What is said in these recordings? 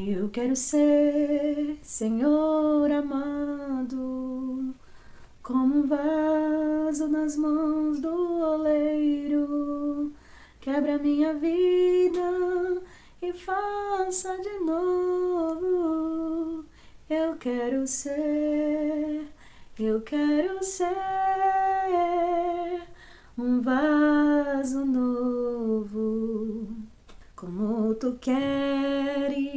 Eu quero ser, Senhor amado, como um vaso nas mãos do oleiro. Quebra minha vida e faça de novo. Eu quero ser um vaso novo, como tu queres,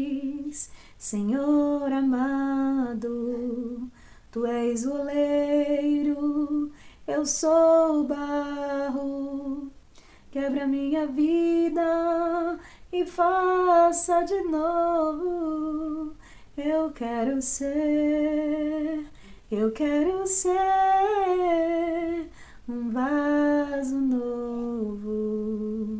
Senhor amado. Tu és o oleiro, eu sou o barro. Quebra minha vida e faça de novo. Eu quero ser um vaso novo.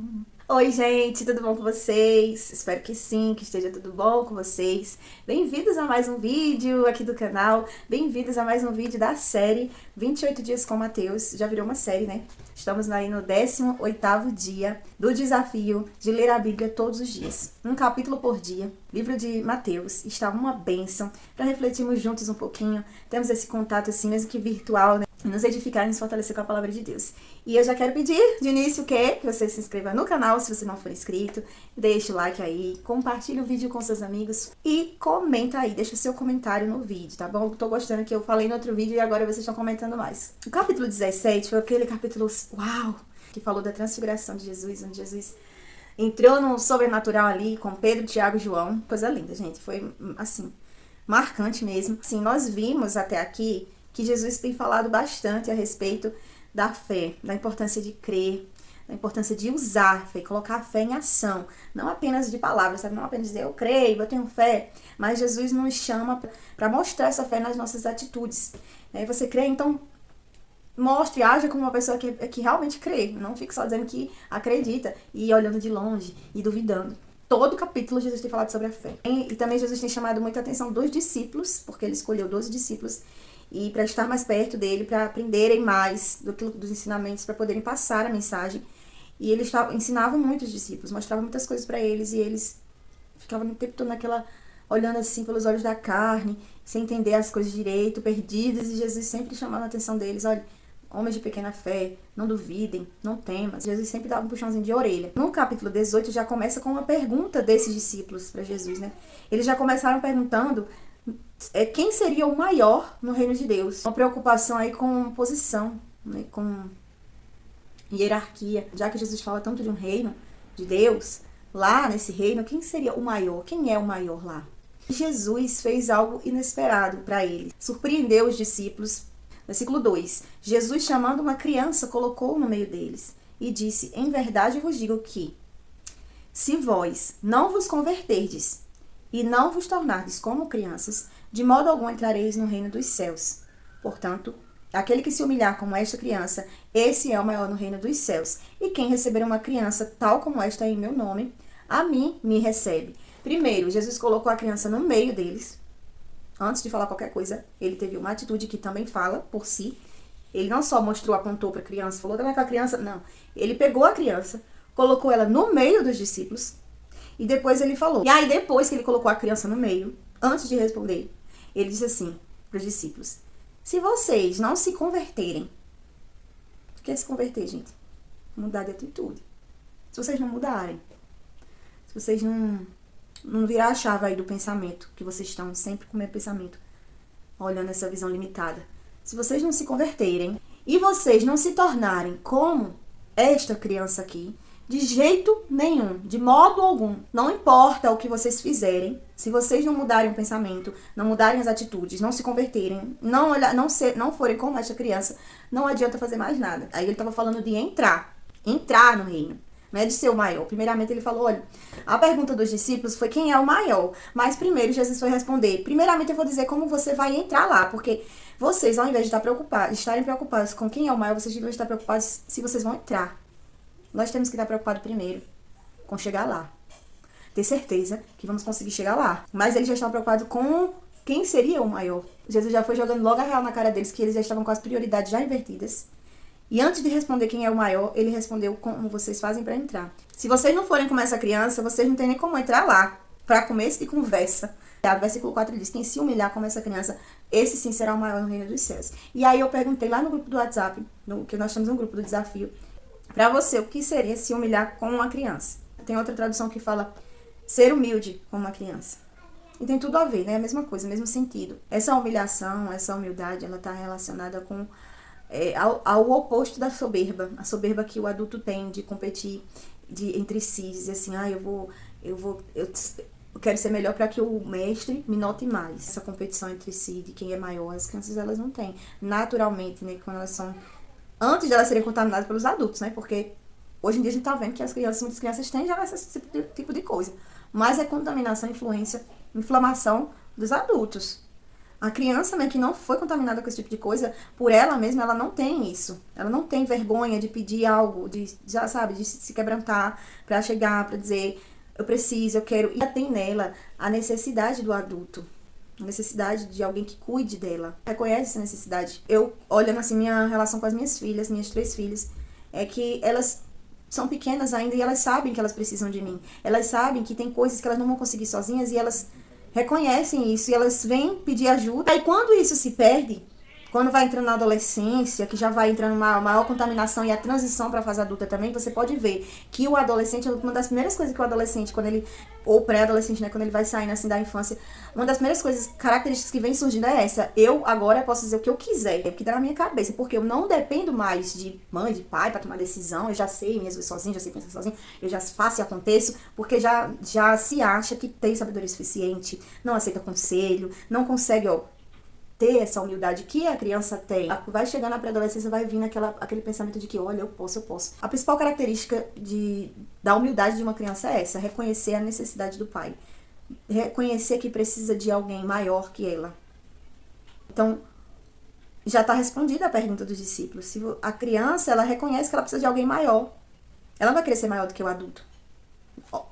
Oi, gente, tudo bom com vocês? Espero que sim, que esteja tudo bom com vocês. Bem-vindos a mais um vídeo aqui do canal. Bem-vindos a mais um vídeo da série 28 Dias com Mateus. Já virou uma série, né? Estamos aí no 18º dia do desafio de ler a Bíblia todos os dias. Um capítulo por dia. Livro de Mateus. Está uma bênção para refletirmos juntos um pouquinho. Temos esse contato assim, mesmo que virtual, né? Nos edificar e nos fortalecer com a palavra de Deus. E eu já quero pedir de início que você se inscreva no canal se você não for inscrito, deixe o like aí, compartilhe o vídeo com seus amigos e comenta aí, deixa o seu comentário no vídeo, tá bom? Tô gostando que eu falei no outro vídeo e agora vocês estão comentando mais. O capítulo 17 foi aquele capítulo, uau, que falou da transfiguração de Jesus, onde Jesus entrou no sobrenatural ali com Pedro, Tiago e João. Coisa linda, gente, foi assim, marcante mesmo. Sim, nós vimos até aqui que Jesus tem falado bastante a respeito da fé, da importância de crer, da importância de usar a fé, colocar a fé em ação, não apenas de palavras, sabe? Não apenas dizer eu creio, eu tenho fé, mas Jesus nos chama para mostrar essa fé nas nossas atitudes. Você crê, então mostre, haja como uma pessoa que realmente crê, não fique só dizendo que acredita e olhando de longe e duvidando. Todo capítulo Jesus tem falado sobre a fé. E também Jesus tem chamado muita atenção dos discípulos, porque ele escolheu 12 discípulos e para estar mais perto dele, para aprenderem mais dos ensinamentos, para poderem passar a mensagem. E ele ensinava muito os discípulos, mostrava muitas coisas para eles, e eles ficavam o tempo todo olhando assim pelos olhos da carne, sem entender as coisas direito, perdidos, e Jesus sempre chamando a atenção deles: olha, homens de pequena fé, não duvidem, não temas. Jesus sempre dava um puxãozinho de orelha. No capítulo 18 já começa com uma pergunta desses discípulos para Jesus, né? Eles já começaram perguntando quem seria o maior no reino de Deus. Uma preocupação aí com posição, né? Com hierarquia. Já que Jesus fala tanto de um reino de Deus, lá nesse reino, quem seria o maior? Quem é o maior lá? Jesus fez algo inesperado para eles. Surpreendeu os discípulos. Versículo 2. Jesus, chamando uma criança, colocou no meio deles e disse: em verdade vos digo que, se vós não vos converterdes e não vos tornardes como crianças, de modo algum entrareis no reino dos céus. Portanto, aquele que se humilhar como esta criança, esse é o maior no reino dos céus. E quem receber uma criança tal como esta em meu nome, a mim me recebe. Primeiro, Jesus colocou a criança no meio deles. Antes de falar qualquer coisa, ele teve uma atitude que também fala por si. Ele não só mostrou, apontou para a criança, falou daquela criança, não. Ele pegou a criança, colocou ela no meio dos discípulos e depois ele falou. E aí, depois que ele colocou a criança no meio, antes de responder, ele disse assim para os discípulos: se vocês não se converterem, o que é se converter, gente? Mudar de atitude. Se vocês não mudarem, se vocês não virar a chave aí do pensamento, que vocês estão sempre com o meu pensamento, olhando essa visão limitada. Se vocês não se converterem e vocês não se tornarem como esta criança aqui, de jeito nenhum, de modo algum, não importa o que vocês fizerem, se vocês não mudarem o pensamento, não mudarem as atitudes, não se converterem, não forem como esta criança, não adianta fazer mais nada. Aí ele estava falando de entrar no reino. Não é de ser o maior. Primeiramente ele falou, olha, a pergunta dos discípulos foi quem é o maior. Mas primeiro Jesus foi responder, primeiramente eu vou dizer como você vai entrar lá, porque vocês, ao invés de estarem preocupados com quem é o maior, vocês devem estar preocupados se vocês vão entrar. Nós temos que estar preocupados primeiro com chegar lá. Ter certeza que vamos conseguir chegar lá. Mas eles já estão preocupados com quem seria o maior. Jesus já foi jogando logo a real na cara deles, que eles já estavam com as prioridades já invertidas. E antes de responder quem é o maior, ele respondeu como vocês fazem para entrar. Se vocês não forem como essa criança, vocês não têm nem como entrar lá. para começo de conversa. O versículo 4 diz: quem se humilhar como essa criança, esse sim será o maior no reino dos céus. E aí eu perguntei lá no grupo do WhatsApp, que nós temos um grupo do desafio, para você, o que seria se humilhar como uma criança? Tem outra tradução que fala ser humilde como uma criança. E tem tudo a ver, né? A mesma coisa, o mesmo sentido. Essa humilhação, essa humildade, ela está relacionada com ao oposto da soberba. A soberba que o adulto tem de competir entre si, dizer assim, eu quero ser melhor para que o mestre me note mais. Essa competição entre si, de quem é maior, as crianças elas não têm. Naturalmente, né? Quando elas são... Antes de elas serem contaminadas pelos adultos, né? Porque hoje em dia a gente tá vendo que muitas crianças têm já esse tipo de coisa. Mas é contaminação, influência, inflamação dos adultos. A criança, né, que não foi contaminada com esse tipo de coisa, por ela mesma, ela não tem isso. Ela não tem vergonha de pedir algo, de se quebrantar pra chegar, pra dizer, eu preciso, eu quero. E ela tem nela a necessidade do adulto. A necessidade de alguém que cuide dela. Reconhece essa necessidade. Eu, olhando assim, minha relação com as minhas filhas, minhas 3 filhas, é que elas são pequenas ainda e elas sabem que elas precisam de mim. Elas sabem que tem coisas que elas não vão conseguir sozinhas e elas reconhecem isso e elas vêm pedir ajuda. Aí quando isso se perde, quando vai entrando na adolescência, que já vai entrando uma maior contaminação e a transição para a fase adulta também, você pode ver que o adolescente, uma das primeiras coisas que o adolescente, quando ele, ou pré-adolescente, né, quando ele vai saindo assim da infância, uma das primeiras coisas, características que vem surgindo é essa: eu agora posso dizer o que eu quiser, é o que dá na minha cabeça, porque eu não dependo mais de mãe, de pai para tomar decisão, eu já sei minhas coisas sozinho, já sei pensar sozinho, eu já faço e aconteço, porque já se acha que tem sabedoria suficiente, não aceita conselho, não consegue, ter essa humildade que a criança tem. Vai chegar na pré-adolescência, vai vir aquele pensamento de que, olha, eu posso. A principal característica da humildade de uma criança é essa: reconhecer a necessidade do pai. Reconhecer que precisa de alguém maior que ela. Então, já está respondida a pergunta dos discípulos. Se a criança, ela reconhece que ela precisa de alguém maior. Ela não vai querer ser maior do que o adulto.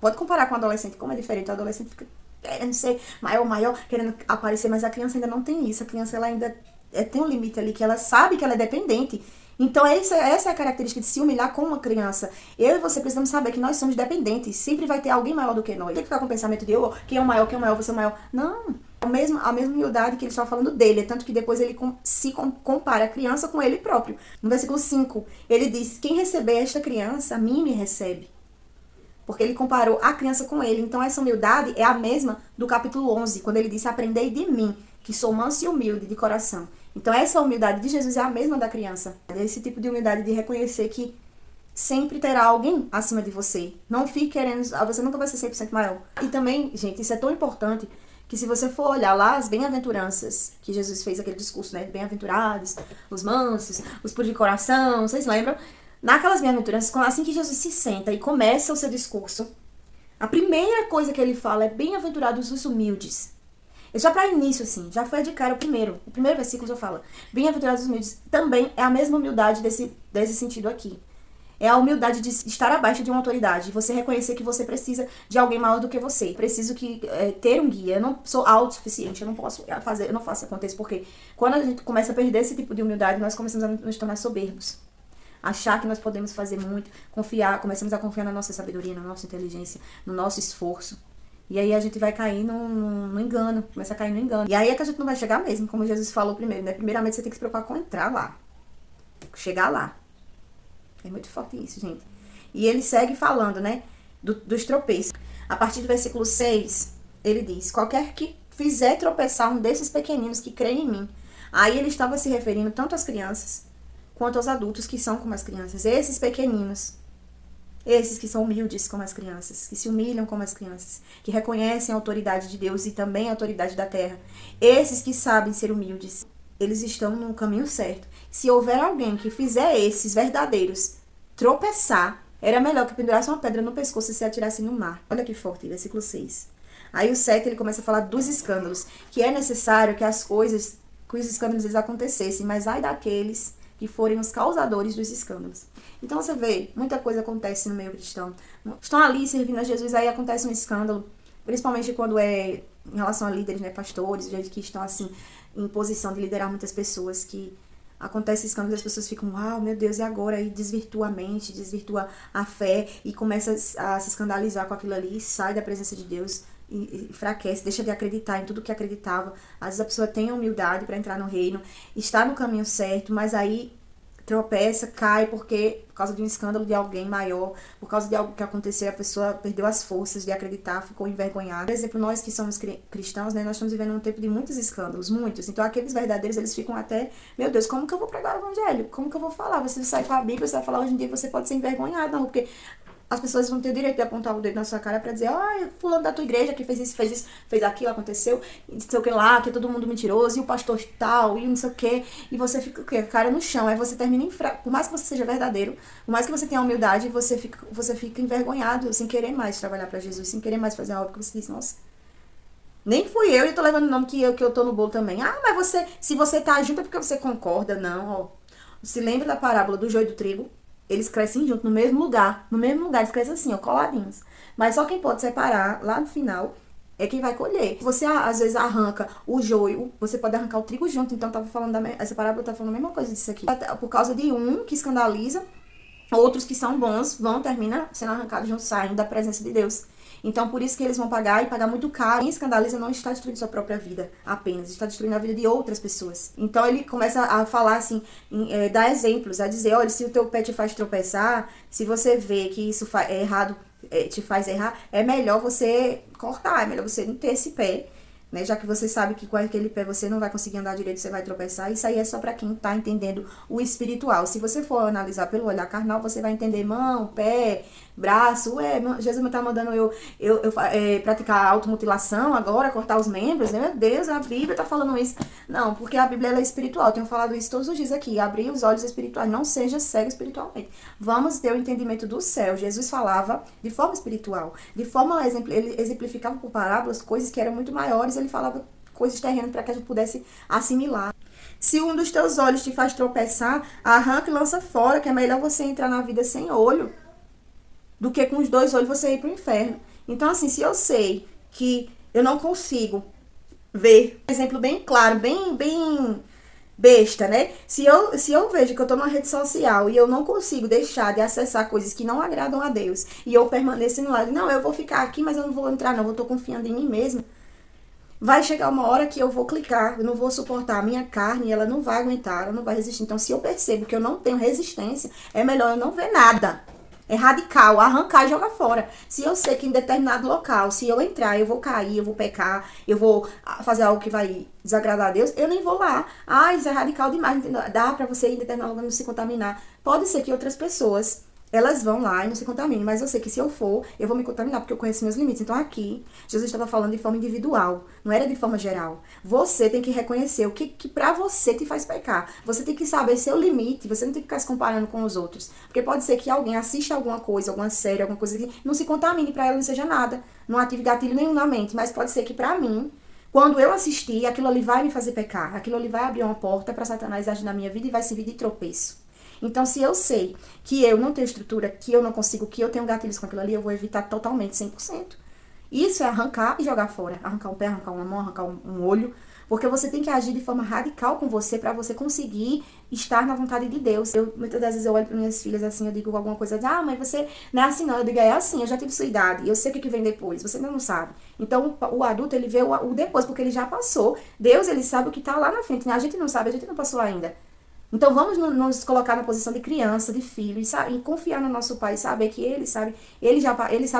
Pode comparar com o adolescente, como é diferente. O adolescente fica querendo ser maior, querendo aparecer, mas a criança ainda não tem isso. A criança, ela ainda tem um limite ali, que ela sabe que ela é dependente. Então, essa é a característica de se humilhar com uma criança. Eu e você precisamos saber que nós somos dependentes. Sempre vai ter alguém maior do que nós. Tem que ficar com o pensamento de, quem é o maior, você é o maior. Não. A mesma humildade que ele estava falando dele. É tanto que depois ele se compara a criança com ele próprio. No versículo 5, ele diz: quem receber esta criança, a mim me recebe. Porque ele comparou a criança com ele. Então, essa humildade é a mesma do capítulo 11, quando ele disse: aprendei de mim, que sou manso e humilde de coração. Então, essa humildade de Jesus é a mesma da criança. É esse tipo de humildade de reconhecer que sempre terá alguém acima de você. Não fique querendo... Você nunca vai ser 100% maior. E também, gente, isso é tão importante que, se você for olhar lá as bem-aventuranças, que Jesus fez aquele discurso, né? Bem-aventurados, os mansos, os puros de coração, vocês lembram? Naquelas bem-aventuranças, assim que Jesus se senta e começa o seu discurso, a primeira coisa que ele fala é: bem-aventurados os humildes. Já para início, assim, já foi de cara o primeiro versículo já fala: bem-aventurados os humildes. Também é a mesma humildade desse sentido aqui. É a humildade de estar abaixo de uma autoridade, você reconhecer que você precisa de alguém maior do que você. Preciso ter um guia. Eu não sou autossuficiente, eu não faço acontecer, porque quando a gente começa a perder esse tipo de humildade, nós começamos a nos tornar soberbos. Achar que nós podemos fazer muito, começamos a confiar na nossa sabedoria, na nossa inteligência, no nosso esforço. E aí a gente vai cair no engano, começa a cair no engano. E aí é que a gente não vai chegar mesmo, como Jesus falou primeiro, né? Primeiramente você tem que se preocupar com entrar lá, chegar lá. É muito forte isso, gente. E ele segue falando, né, dos tropeços. A partir do versículo 6, ele diz: qualquer que fizer tropeçar um desses pequeninos que creem em mim. Aí ele estava se referindo tanto às crianças quanto aos adultos que são como as crianças. Esses pequeninos, esses que são humildes como as crianças, que se humilham como as crianças, que reconhecem a autoridade de Deus e também a autoridade da terra, esses que sabem ser humildes, eles estão no caminho certo. Se houver alguém que fizer esses verdadeiros tropeçar, era melhor que pendurasse uma pedra no pescoço e se atirasse no mar. Olha que forte, versículo 6. Aí o 7, ele começa a falar dos escândalos, que é necessário que os escândalos eles acontecessem, mas ai daqueles que forem os causadores dos escândalos. Então você vê, muita coisa acontece no meio cristão. Estão ali servindo a Jesus, aí acontece um escândalo, principalmente quando é em relação a líderes, né, pastores, gente que estão assim em posição de liderar muitas pessoas, que acontece escândalo e as pessoas ficam: uau, meu Deus, e agora? E desvirtua a mente, desvirtua a fé e começa a se escandalizar com aquilo ali, e sai da presença de Deus enfraquece, deixa de acreditar em tudo que acreditava. Às vezes a pessoa tem humildade para entrar no reino, está no caminho certo, mas aí tropeça, cai por causa de um escândalo de alguém maior, por causa de algo que aconteceu, a pessoa perdeu as forças de acreditar, ficou envergonhada. Por exemplo, nós que somos cristãos, né, nós estamos vivendo um tempo de muitos escândalos, muitos. Então aqueles verdadeiros, eles ficam até, meu Deus, como que eu vou pregar o evangelho? Como que eu vou falar? Você sai com a Bíblia, você vai falar hoje em dia, você pode ser envergonhado, não, porque as pessoas vão ter o direito de apontar o dedo na sua cara pra dizer, fulano da tua igreja que fez isso, fez aquilo, aconteceu, não sei o que lá, que é todo mundo mentiroso, e o pastor tal, e não sei o que, e você fica o quê? Cara no chão, aí você termina por mais que você seja verdadeiro, por mais que você tenha humildade, você fica envergonhado, sem querer mais trabalhar pra Jesus, sem querer mais fazer a obra, que você diz, nossa, nem fui eu, e tô levando o nome que eu tô no bolo também. Mas se você tá junto é porque você concorda, não, ó. Se lembra da parábola do joio e do trigo? Eles crescem junto, no mesmo lugar, eles crescem assim, ó, coladinhos. Mas só quem pode separar, lá no final, é quem vai colher. Você, às vezes, arranca o joio, você pode arrancar o trigo junto. Então, essa parábola tá falando a mesma coisa disso aqui. Por causa de um que escandaliza, outros que são bons terminam sendo arrancados juntos, saindo da presença de Deus. Então, por isso que eles vão pagar e pagar muito caro. Quem escandaliza não está destruindo sua própria vida apenas, está destruindo a vida de outras pessoas. Então, ele começa a falar assim, dar exemplos, a dizer, olha, se o teu pé te faz tropeçar, se você vê que isso é errado, te faz errar, é melhor você cortar, é melhor você não ter esse pé, né? Já que você sabe que com aquele pé você não vai conseguir andar direito, você vai tropeçar. Isso aí é só para quem tá entendendo o espiritual. Se você for analisar pelo olhar carnal, você vai entender mão, pé, braço. Jesus tá mandando eu praticar automutilação agora, cortar os membros. Meu Deus, a Bíblia tá falando isso. Não, porque a Bíblia ela é espiritual. Eu tenho falado isso todos os dias aqui. Abrir os olhos espirituais. Não seja cego espiritualmente. Vamos ter o entendimento do céu. Jesus falava de forma espiritual. De forma, ele exemplificava por parábolas coisas que eram muito maiores. Ele falava coisas terrenas para que a gente pudesse assimilar. Se um dos teus olhos te faz tropeçar, arranca e lança fora, que é melhor você entrar na vida sem olho do que com os dois olhos você ir pro inferno. Então, assim, se eu sei que eu não consigo ver, exemplo bem claro, bem besta, né? Se eu vejo que eu tô numa rede social e eu não consigo deixar de acessar coisas que não agradam a Deus, e eu permaneço no lado, não, eu vou ficar aqui, mas eu não vou entrar, não, eu tô confiando em mim mesma. Vai chegar uma hora que eu vou clicar, eu não vou suportar a minha carne, ela não vai aguentar, ela não vai resistir. Então, se eu percebo que eu não tenho resistência, é melhor eu não ver nada. É radical, arrancar e jogar fora. Se eu sei que em determinado local, se eu entrar, eu vou cair, eu vou pecar, eu vou fazer algo que vai desagradar a Deus, eu nem vou lá. Isso é radical demais, entendeu? Dá pra você ir em determinado lugar não se contaminar. Pode ser que outras pessoas, elas vão lá e não se contaminem, mas eu sei que se eu for, eu vou me contaminar, porque eu conheço meus limites. Então aqui, Jesus estava falando de forma individual, não era de forma geral. Você tem que reconhecer o que pra você te faz pecar. Você tem que saber seu limite, você não tem que ficar se comparando com os outros. Porque pode ser que alguém assista alguma coisa, alguma série, alguma coisa que não se contamine, pra ela não seja nada, não ative gatilho nenhum na mente, mas pode ser que pra mim, quando eu assistir, aquilo ali vai me fazer pecar, aquilo ali vai abrir uma porta pra Satanás agir na minha vida e vai servir de tropeço. Então, se eu sei que eu não tenho estrutura, que eu não consigo, que eu tenho gatilhos com aquilo ali, eu vou evitar totalmente, 100%. Isso é arrancar e jogar fora. Arrancar um pé, arrancar uma mão, arrancar um olho. Porque você tem que agir de forma radical com você para você conseguir estar na vontade de Deus. Muitas das vezes eu olho para minhas filhas assim, eu digo alguma coisa, mas você não é assim não. Eu digo, é assim, eu já tive sua idade, eu sei o que vem depois, você ainda não sabe. Então, o adulto, ele vê o depois, porque ele já passou. Deus, ele sabe o que tá lá na frente, né? A gente não sabe, a gente não passou ainda. Então, vamos nos colocar na posição de criança, de filho, e confiar no nosso pai, saber que ele sabe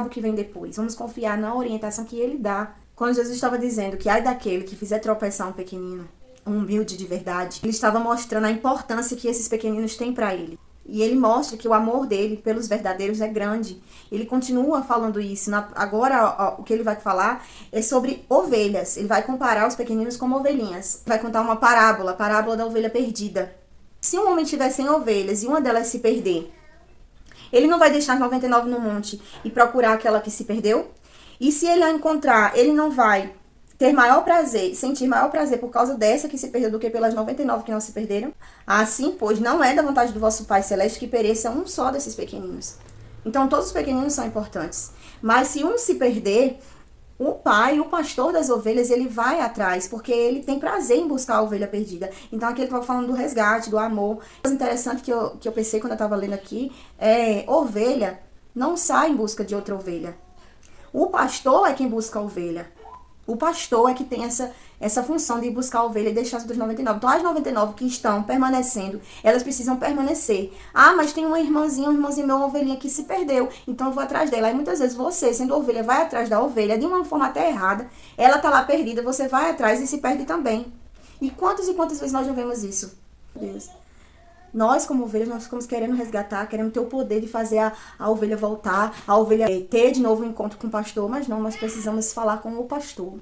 o que vem depois. Vamos confiar na orientação que ele dá. Quando Jesus estava dizendo que ai daquele que fizer tropeçar um pequenino, um humilde de verdade, ele estava mostrando a importância que esses pequeninos têm para ele. E ele mostra que o amor dele pelos verdadeiros é grande. Ele continua falando isso. Agora, o que ele vai falar é sobre ovelhas. Ele vai comparar os pequeninos como ovelhinhas. Vai contar uma parábola, a parábola da ovelha perdida. Se um homem tiver 100 ovelhas e uma delas se perder, ele não vai deixar 99 no monte e procurar aquela que se perdeu? E se ele a encontrar, ele não vai ter maior prazer, sentir maior prazer por causa dessa que se perdeu do que pelas 99 que não se perderam? Assim, pois, não é da vontade do vosso Pai Celeste que pereça um só desses pequeninos. Então, todos os pequeninos são importantes. Mas se um se perder, o pai, o pastor das ovelhas, ele vai atrás, porque ele tem prazer em buscar a ovelha perdida. Então aqui ele estava falando do resgate, do amor. Uma coisa interessante que eu pensei quando eu estava lendo aqui, ovelha não sai em busca de outra ovelha. O pastor é quem busca a ovelha. O pastor é que tem essa função de buscar a ovelha e deixar as outras 99. Então, as 99 que estão permanecendo, elas precisam permanecer. Ah, mas tem uma irmãzinha, um irmãozinho meu, uma ovelhinha que se perdeu, então eu vou atrás dela. E muitas vezes você, sendo ovelha, vai atrás da ovelha de uma forma até errada. Ela tá lá perdida, você vai atrás e se perde também. E quantas vezes nós já vemos isso? Deus. Nós, como ovelhas, nós ficamos querendo resgatar, querendo ter o poder de fazer a ovelha voltar, a ovelha ter de novo um encontro com o pastor, mas não, nós precisamos falar com o pastor.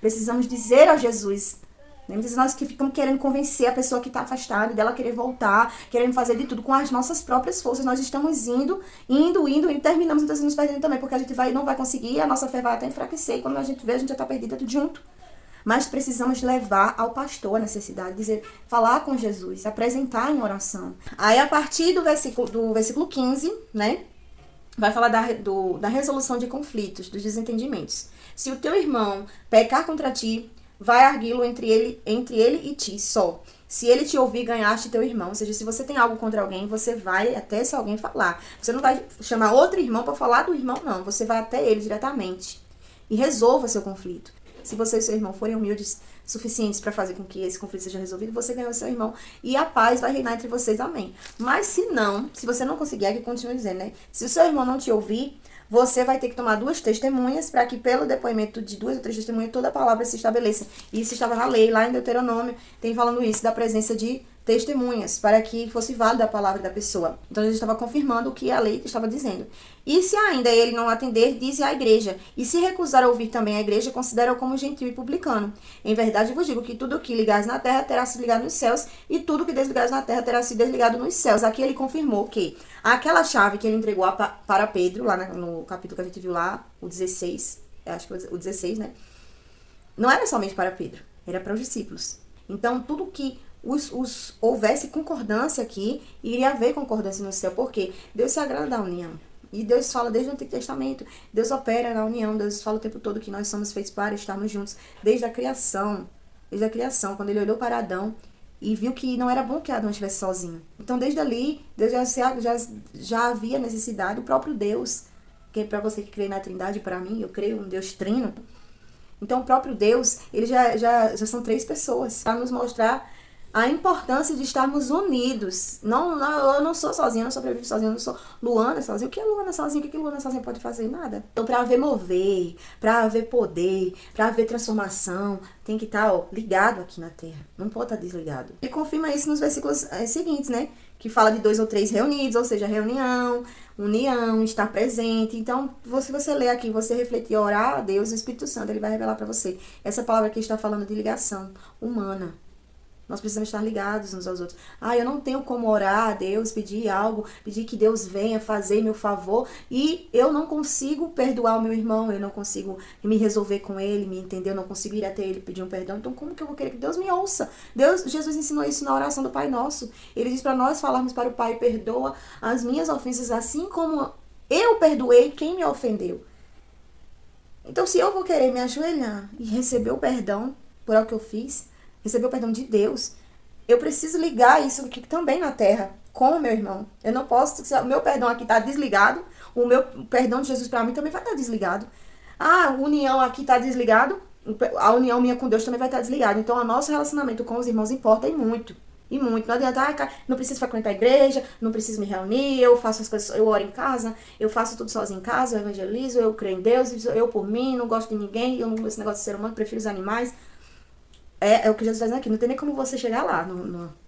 Precisamos dizer a Jesus. Muitas nós que ficamos querendo convencer a pessoa que está afastada, dela querer voltar, querendo fazer de tudo com as nossas próprias forças. Nós estamos indo, e terminamos muitas vezes nos perdendo também, porque a gente não vai conseguir, a nossa fé vai até enfraquecer, e quando a gente vê, a gente já está perdida tudo junto. Mas precisamos levar ao pastor a necessidade, dizer, falar com Jesus, apresentar em oração. Aí, a partir do versículo 15, né, vai falar da resolução de conflitos, dos desentendimentos. Se o teu irmão pecar contra ti, vai arguí-lo entre ele e ti só. Se ele te ouvir, ganhaste teu irmão. Ou seja, se você tem algo contra alguém, você vai até esse alguém falar. Você não vai chamar outro irmão para falar do irmão, não. Você vai até ele diretamente e resolva seu conflito. Se você e seu irmão forem humildes suficientes para fazer com que esse conflito seja resolvido, você ganhou seu irmão e a paz vai reinar entre vocês, amém. Mas se não, se você não conseguir, é que continue dizendo, né? Se o seu irmão não te ouvir, você vai ter que tomar 2 testemunhas para que pelo depoimento de 2 ou 3 testemunhas toda a palavra se estabeleça. Isso estava na lei, lá em Deuteronômio, tem falando isso, da presença de testemunhas, para que fosse válida a palavra da pessoa. Então, a gente estava confirmando o que a lei estava dizendo. E se ainda ele não atender, dize à igreja. E se recusar a ouvir também a igreja, considera-o como gentil e publicano. Em verdade, vos digo que tudo o que ligares na terra terá sido ligado nos céus, e tudo o que desligares na terra terá sido desligado nos céus. Aqui ele confirmou que aquela chave que ele entregou para Pedro, lá no capítulo que a gente viu lá, o 16, acho que o 16, né? Não era somente para Pedro, era para os discípulos. Então, tudo que houvesse concordância aqui, iria haver concordância no céu, porque Deus se agrada da união. E Deus fala desde o Antigo Testamento, Deus opera na união, Deus fala o tempo todo que nós somos feitos para estarmos juntos, desde a criação, quando ele olhou para Adão e viu que não era bom que Adão estivesse sozinho. Então, desde ali, Deus já havia necessidade, o próprio Deus, que é para você que crê na Trindade, para mim, eu creio em Deus trino. Então, o próprio Deus, ele já são 3 pessoas, para nos mostrar a importância de estarmos unidos. Eu não sou sozinha, eu não sobrevivo sozinha, eu não sou Luana sozinha. O que é Luana sozinha? O que Luana sozinha pode fazer? Nada. Então, para haver mover, para haver poder, para haver transformação, tem que estar ligado aqui na terra. Não pode estar desligado. Ele confirma isso nos versículos seguintes, né? Que fala de 2 ou 3 reunidos, ou seja, reunião, união, estar presente. Então, se você ler aqui, você refletir, orar a Deus, o Espírito Santo, ele vai revelar para você. Essa palavra aqui está falando de ligação humana. Nós precisamos estar ligados uns aos outros. Eu não tenho como orar a Deus, pedir algo, pedir que Deus venha fazer meu favor, e eu não consigo perdoar o meu irmão, eu não consigo me resolver com ele, me entender, eu não consigo ir até ele pedir um perdão. Então, como que eu vou querer que Deus me ouça? Jesus ensinou isso na oração do Pai Nosso. Ele diz para nós falarmos para o Pai: perdoa as minhas ofensas, assim como eu perdoei quem me ofendeu. Então, se eu vou querer me ajoelhar e receber o perdão por algo que eu fiz, receber o perdão de Deus, eu preciso ligar isso aqui também na terra, com o meu irmão. Eu não posso, se o meu perdão aqui está desligado, o meu perdão de Jesus para mim também vai estar desligado. A união aqui está desligado, a união minha com Deus também vai estar desligada. Então, o nosso relacionamento com os irmãos importa e muito. E muito. Não adianta, não preciso frequentar a igreja, não preciso me reunir, eu faço as coisas, eu oro em casa, eu faço tudo sozinho em casa, eu evangelizo, eu creio em Deus, eu por mim, não gosto de ninguém, eu não gosto desse negócio de ser humano, prefiro os animais. É o que Jesus está dizendo aqui. Não tem nem como você chegar lá.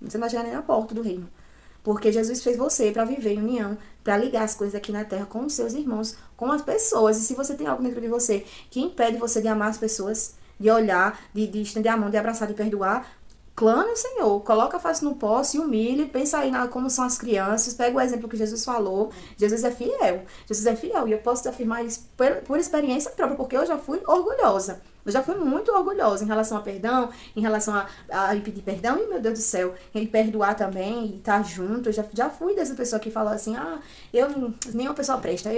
Você não vai chegar nem na porta do reino. Porque Jesus fez você para viver em união, para ligar as coisas aqui na terra com os seus irmãos, com as pessoas. E se você tem algo dentro de você que impede você de amar as pessoas, de olhar, de estender a mão, de abraçar, de perdoar, clame o Senhor, coloca a face no pó, se humilhe, pensa aí como são as crianças, pega o exemplo que Jesus falou. Jesus é fiel. E eu posso te afirmar isso por experiência própria, porque eu já fui orgulhosa. Eu já fui muito orgulhosa em relação a perdão, em relação a pedir perdão, e meu Deus do céu, e perdoar também, e estar junto. Eu já fui dessa pessoa que falou assim: nenhuma pessoa presta,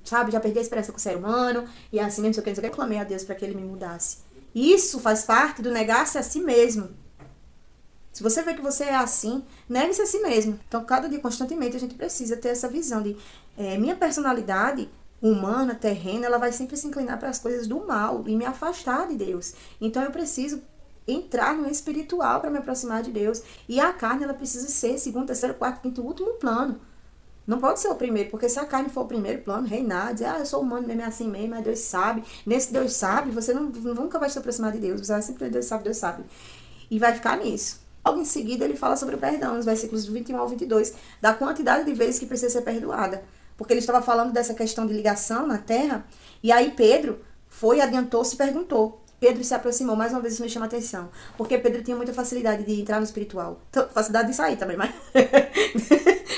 já perdi a esperança com o ser humano, e assim mesmo, eu reclamei a Deus para que ele me mudasse. Isso faz parte do negar-se a si mesmo. Se você vê que você é assim, negue-se a si mesmo. Então, cada dia, constantemente, a gente precisa ter essa visão de minha personalidade humana, terrena, ela vai sempre se inclinar para as coisas do mal e me afastar de Deus. Então eu preciso entrar no espiritual para me aproximar de Deus. E a carne, ela precisa ser segundo, terceiro, quarto, quinto, último plano. Não pode ser o primeiro, porque se a carne for o primeiro plano, reinar, dizer, eu sou humano mesmo, é assim mesmo, mas Deus sabe. Nesse Deus sabe, você nunca vai se aproximar de Deus. Você vai sempre Deus sabe, Deus sabe. E vai ficar nisso. Logo em seguida, ele fala sobre o perdão, nos versículos 21 ao 22, da quantidade de vezes que precisa ser perdoada. Porque ele estava falando dessa questão de ligação na terra, e aí Pedro adiantou-se e perguntou. Pedro se aproximou, mais uma vez isso me chama a atenção, porque Pedro tinha muita facilidade de entrar no espiritual. Facilidade de sair também, mas...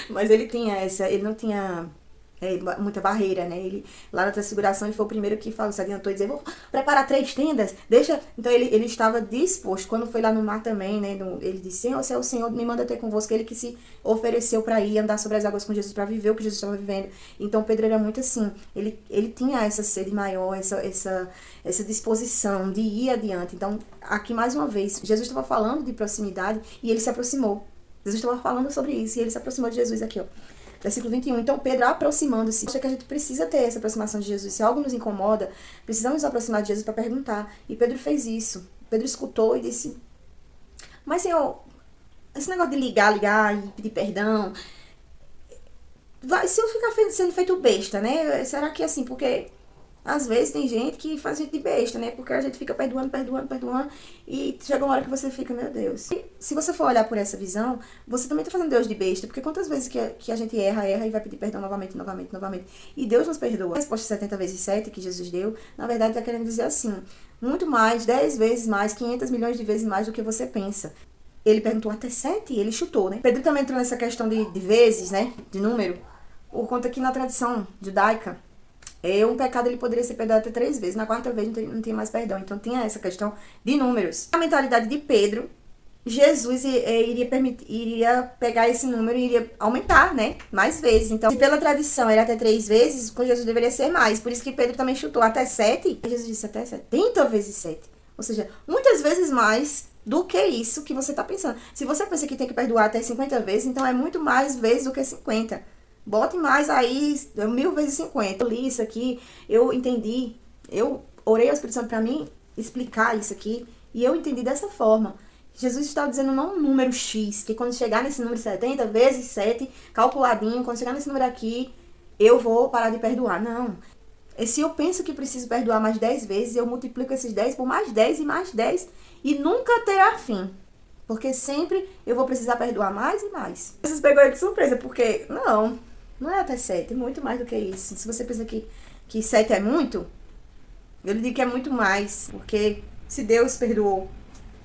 mas ele não tinha muita barreira, né? Ele, lá na transfiguração, ele foi o primeiro que falou, se adiantou e disse, vou preparar 3 tendas, deixa... Então ele estava disposto, quando foi lá no mar também, né? Ele disse, Senhor, se é o Senhor, me manda ter convosco, ele que se ofereceu para ir andar sobre as águas com Jesus, para viver o que Jesus estava vivendo. Então Pedro era muito assim, ele tinha essa sede maior, essa disposição de ir adiante. Então, aqui mais uma vez, Jesus estava falando de proximidade e ele se aproximou. Jesus estava falando sobre isso e ele se aproximou de Jesus aqui, ó. Versículo 21. Então, Pedro aproximando-se. Acha que a gente precisa ter essa aproximação de Jesus. Se algo nos incomoda, precisamos nos aproximar de Jesus para perguntar. E Pedro fez isso. Pedro escutou e disse, mas Senhor, esse negócio de ligar e pedir perdão, se eu ficar sendo feito besta, né? Será que assim, porque... Às vezes tem gente que faz a gente de besta, né? Porque a gente fica perdoando. E chega uma hora que você fica, meu Deus. E se você for olhar por essa visão, você também tá fazendo Deus de besta. Porque quantas vezes que a gente erra e vai pedir perdão novamente. E Deus nos perdoa. A resposta 70 vezes 7 que Jesus deu, na verdade tá querendo dizer assim. Muito mais, 10 vezes mais, 500 milhões de vezes mais do que você pensa. Ele perguntou até 7 e ele chutou, né? Pedro também entrou nessa questão de vezes, né? De número. Por conta que na tradição judaica, um pecado ele poderia ser perdoado até 3 vezes. Na 4ª vez não tem mais perdão. Então tinha essa questão de números. A mentalidade de Pedro, Jesus iria pegar esse número e iria aumentar, né? Mais vezes. Então, se pela tradição era até 3 vezes, com Jesus deveria ser mais. Por isso que Pedro também chutou até 7. E Jesus disse até 70 vezes 7. Ou seja, muitas vezes mais do que isso que você está pensando. Se você pensa que tem que perdoar até 50 vezes, então é muito mais vezes do que 50. Bote mais aí, 1000 vezes 50. Eu li isso aqui, eu entendi, eu orei ao Espírito Santo para mim explicar isso aqui, e eu entendi dessa forma. Jesus está dizendo não um número X, que quando chegar nesse número 70 vezes 7, calculadinho, quando chegar nesse número aqui, eu vou parar de perdoar. Não. E se eu penso que preciso perdoar mais 10 vezes, eu multiplico esses 10 por mais 10 e mais 10, e nunca terá fim. Porque sempre eu vou precisar perdoar mais e mais. Vocês pegou ele de surpresa, porque não é até 7, é muito mais do que isso. Se você pensa que 7 é muito, eu lhe digo que é muito mais. Porque se Deus perdoou,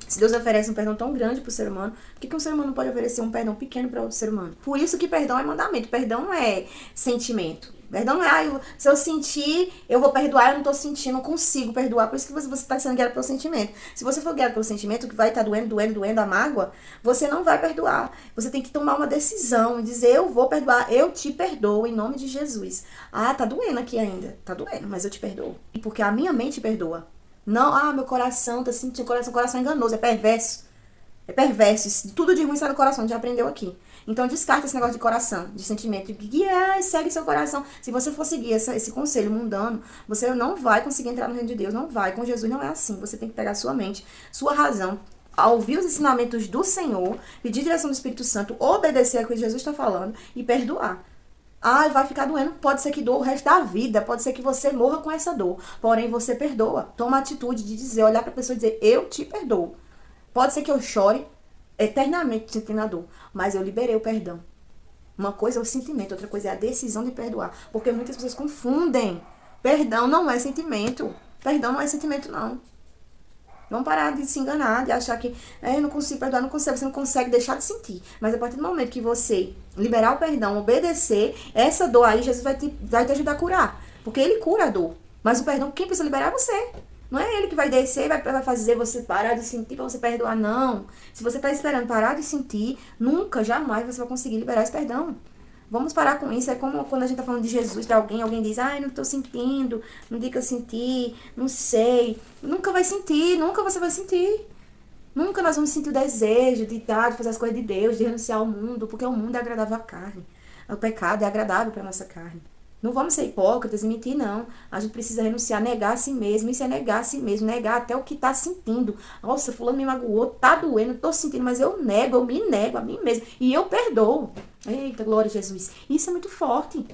se Deus oferece um perdão tão grande para o ser humano, por que um ser humano não pode oferecer um perdão pequeno para outro ser humano? Por isso que perdão é mandamento. Perdão não é sentimento. Perdão não é, se eu sentir, eu vou perdoar, eu não tô sentindo, não consigo perdoar. Por isso que você tá sendo guiado pelo sentimento. Se você for guiado pelo sentimento, que vai estar doendo, a mágoa, você não vai perdoar. Você tem que tomar uma decisão e dizer, eu vou perdoar, eu te perdoo em nome de Jesus. Ah, tá doendo aqui ainda. Tá doendo, mas eu te perdoo. Porque a minha mente perdoa. Não, meu coração tá sentindo, coração enganoso, é perverso. É perverso. Tudo de ruim sai do coração, a gente já aprendeu aqui. Então descarta esse negócio de coração, de sentimento. Segue seu coração. Se você for seguir esse conselho mundano, você não vai conseguir entrar no reino de Deus. Não vai. Com Jesus não é assim. Você tem que pegar sua mente, sua razão, ouvir os ensinamentos do Senhor, pedir direção do Espírito Santo, obedecer a que Jesus está falando e perdoar. Vai ficar doendo. Pode ser que doa o resto da vida. Pode ser que você morra com essa dor. Porém, você perdoa. Toma a atitude de dizer, olhar para a pessoa e dizer, eu te perdoo. Pode ser que eu chore eternamente sentindo a dor, mas eu liberei o perdão. Uma coisa é o sentimento, outra coisa é a decisão de perdoar. Porque muitas pessoas confundem. Perdão não é sentimento. Perdão não é sentimento, não. Vamos parar de se enganar, de achar que eu não consigo perdoar, não consegue. Você não consegue deixar de sentir. Mas a partir do momento que você liberar o perdão, obedecer, essa dor aí, Jesus vai te ajudar a curar. Porque ele cura a dor. Mas o perdão, quem precisa liberar é você. Não é ele que vai descer e vai fazer você parar de sentir pra você perdoar, não. Se você tá esperando parar de sentir, nunca, jamais você vai conseguir liberar esse perdão. Vamos parar com isso. É como quando a gente tá falando de Jesus pra alguém diz, não tô sentindo, não diga que eu senti, não sei. Nunca vai sentir, nunca você vai sentir. Nunca nós vamos sentir o desejo de fazer as coisas de Deus, de renunciar ao mundo, porque o mundo é agradável à carne. O pecado é agradável pra nossa carne. Não vamos ser hipócritas e mentir, não. A gente precisa renunciar, negar a si mesmo. Isso é negar a si mesmo, negar até o que tá sentindo. Nossa, fulano me magoou, tá doendo, tô sentindo, mas eu nego, eu me nego a mim mesmo. E eu perdoo. Eita, glória a Jesus. Isso é muito forte.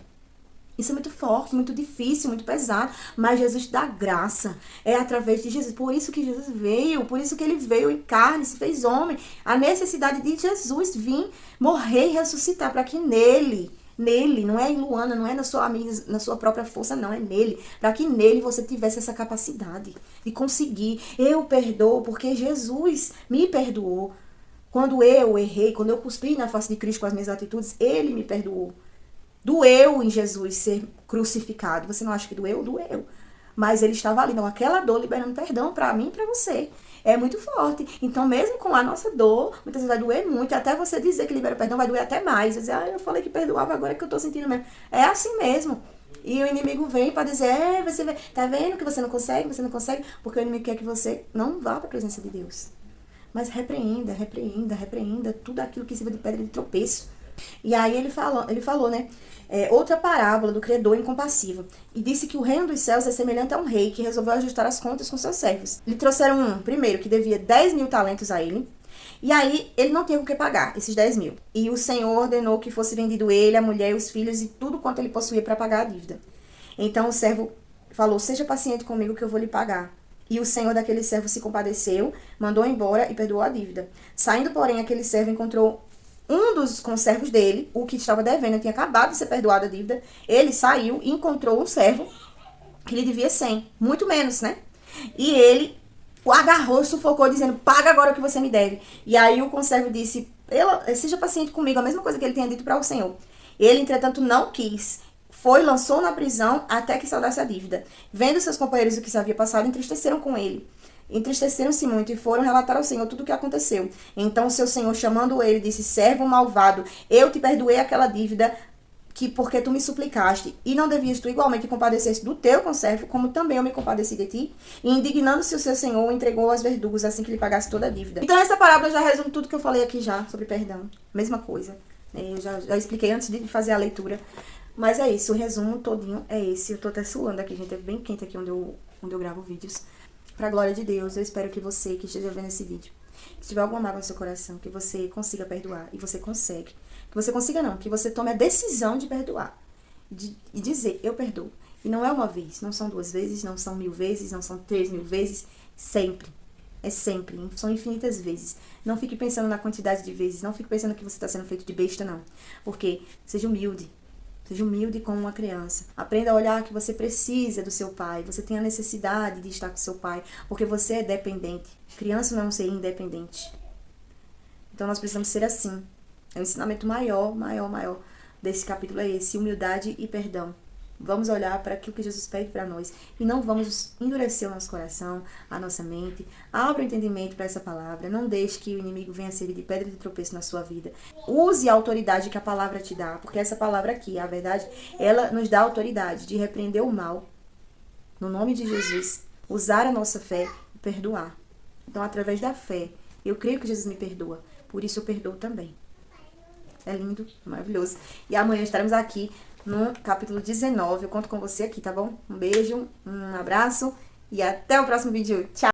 Isso é muito forte, muito difícil, muito pesado. Mas Jesus dá graça. É através de Jesus. Por isso que Jesus veio. Por isso que ele veio em carne, se fez homem. A necessidade de Jesus vir, morrer e ressuscitar. Para que nele, não é em Luana, não é na sua amiga, na sua própria força, não. É nele. Para que nele você tivesse essa capacidade de conseguir. Eu perdoo porque Jesus me perdoou. Quando eu errei, quando eu cuspi na face de Cristo com as minhas atitudes, ele me perdoou. Doeu em Jesus ser crucificado. Você não acha que doeu? Doeu. Mas ele estava ali, não, aquela dor liberando perdão para mim e para você. É muito forte. Então, mesmo com a nossa dor, muitas vezes vai doer muito. Até você dizer que libera perdão, vai doer até mais. Vai dizer, eu falei que perdoava, agora que eu tô sentindo mesmo. É assim mesmo. E o inimigo vem para dizer, você tá vendo que você não consegue, porque o inimigo quer que você não vá para a presença de Deus. Mas repreenda tudo aquilo que sirva de pedra de tropeço. E aí ele falou, né? Outra parábola do credor incompassivo. E disse que o reino dos céus é semelhante a um rei que resolveu ajustar as contas com seus servos. Lhe trouxeram primeiro, que devia 10.000 talentos a ele. E aí ele não tinha com que pagar esses 10.000. E o Senhor ordenou que fosse vendido ele, a mulher, os filhos e tudo quanto ele possuía para pagar a dívida. Então o servo falou, seja paciente comigo que eu vou lhe pagar. E o senhor daquele servo se compadeceu, mandou embora e perdoou a dívida. Saindo, porém, aquele servo encontrou um dos conservos dele, o que estava devendo, tinha acabado de ser perdoado a dívida. Ele saiu e encontrou um servo que lhe devia 100, muito menos, né? E ele o agarrou, sufocou, dizendo, paga agora o que você me deve. E aí o conservo disse, seja paciente comigo, a mesma coisa que ele tinha dito para o senhor. Ele, entretanto, não quis. Foi, lançou na prisão até que saudasse a dívida. Vendo seus companheiros o que se havia passado, entristeceram com ele. Entristeceram-se muito e foram relatar ao Senhor tudo o que aconteceu. Então o seu Senhor, chamando ele, disse, servo malvado, eu te perdoei aquela dívida porque tu me suplicaste, e não devias tu igualmente compadecer-se do teu conservo, como também eu me compadeci de ti? E indignando-se o seu Senhor, o entregou aos verdugos, assim que lhe pagasse toda a dívida. Então essa parábola já resume tudo que eu falei aqui já, sobre perdão. Mesma coisa. Eu já expliquei antes de fazer a leitura. Mas é isso, o resumo todinho é esse. Eu tô até suando aqui, gente, é bem quente aqui onde eu gravo vídeos. Pra glória de Deus, eu espero que você que esteja vendo esse vídeo, que tiver alguma mágoa no seu coração, que você consiga perdoar. E você consegue. Que você consiga não, que você tome a decisão de perdoar. E dizer, eu perdoo. E não é uma vez, não são 2 vezes, não são 1000 vezes, não são 3.000 vezes. Sempre. É sempre. São infinitas vezes. Não fique pensando na quantidade de vezes. Não fique pensando que você está sendo feito de besta, não. Porque seja humilde. Seja humilde como uma criança. Aprenda a olhar que você precisa do seu pai. Você tem a necessidade de estar com seu pai. Porque você é dependente. Criança não é um ser independente. Então nós precisamos ser assim. É o ensinamento maior desse capítulo é esse. Humildade e perdão. Vamos olhar para aquilo que Jesus pede para nós. E não vamos endurecer o nosso coração, a nossa mente. Abra o entendimento para essa palavra. Não deixe que o inimigo venha servir de pedra de tropeço na sua vida. Use a autoridade que a palavra te dá. Porque essa palavra aqui, a verdade, ela nos dá a autoridade de repreender o mal. No nome de Jesus. Usar a nossa fé e perdoar. Então, através da fé, eu creio que Jesus me perdoa. Por isso eu perdoo também. É lindo, maravilhoso. E amanhã estaremos aqui no capítulo 19. Eu conto com você aqui, tá bom? Um beijo, um abraço e até o próximo vídeo. Tchau!